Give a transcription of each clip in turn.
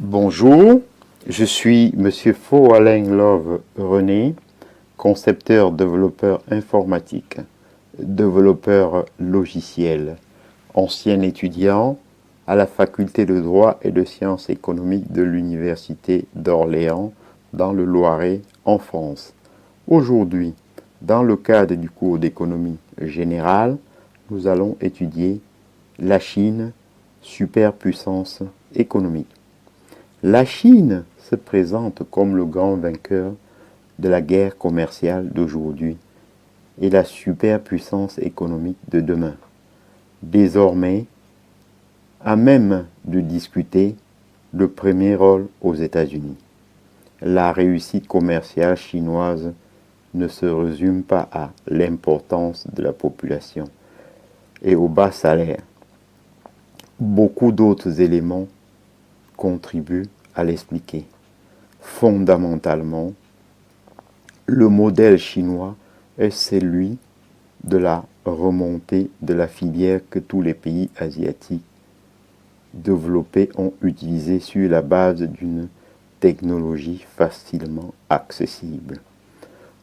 Bonjour, je suis Monsieur Faux-Alain Love René, concepteur développeur informatique, développeur logiciel, ancien étudiant à la faculté de droit et de sciences économiques de l'Université d'Orléans dans le Loiret en France. Aujourd'hui, dans le cadre du cours d'économie générale, nous allons étudier la Chine, superpuissance économique. La Chine se présente comme le grand vainqueur de la guerre commerciale d'aujourd'hui et la superpuissance économique de demain. Désormais, à même de discuter le premier rôle aux États-Unis. La réussite commerciale chinoise ne se résume pas à l'importance de la population et au bas salaire. Beaucoup d'autres éléments contribuent à l'expliquer. Fondamentalement, le modèle chinois est celui de la remontée de la filière que tous les pays asiatiques développés ont utilisée sur la base d'une technologie facilement accessible.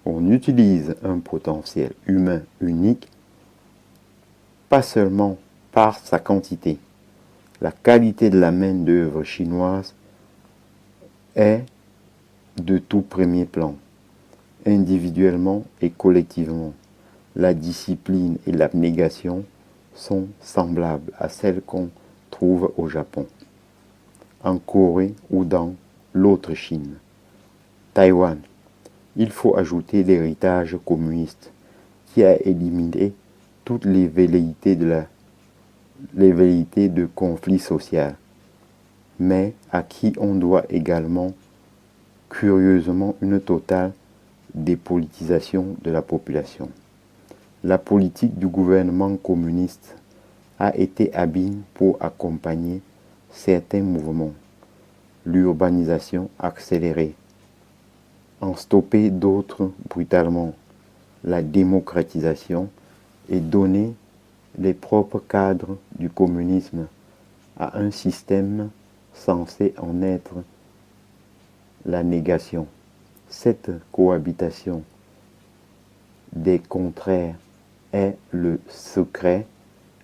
On utilise un potentiel humain unique, pas seulement par sa quantité. La qualité de la main-d'œuvre chinoise est de tout premier plan, individuellement et collectivement. La discipline et l'abnégation sont semblables à celles qu'on trouve au Japon, en Corée ou dans l'autre Chine. Taïwan. Il faut ajouter l'héritage communiste qui a éliminé toutes les velléités de conflit social, mais à qui on doit également curieusement une totale dépolitisation de la population. La politique du gouvernement communiste a été habile pour accompagner certains mouvements, l'urbanisation accélérée, en stopper d'autres brutalement, la démocratisation et donner les propres cadres du communisme à un système censé en être la négation. Cette cohabitation des contraires est le secret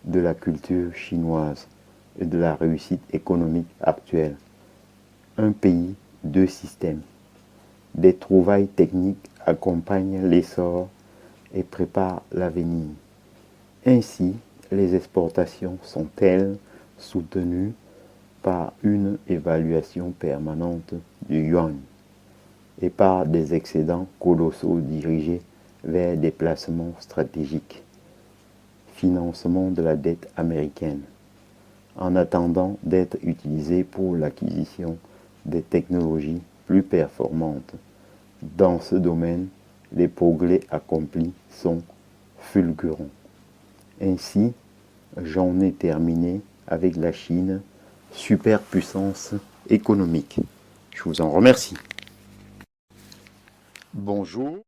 de la culture chinoise et de la réussite économique actuelle. Un pays, deux systèmes. Des trouvailles techniques accompagnent l'essor et préparent l'avenir. Ainsi, les exportations sont-elles soutenues par une évaluation permanente du yuan et par des excédents colossaux dirigés vers des placements stratégiques, financement de la dette américaine, en attendant d'être utilisés pour l'acquisition des technologies plus performantes. Dans ce domaine, les progrès accomplis sont fulgurants. Ainsi, j'en ai terminé avec la Chine, superpuissance économique. Je vous en remercie. Bonjour.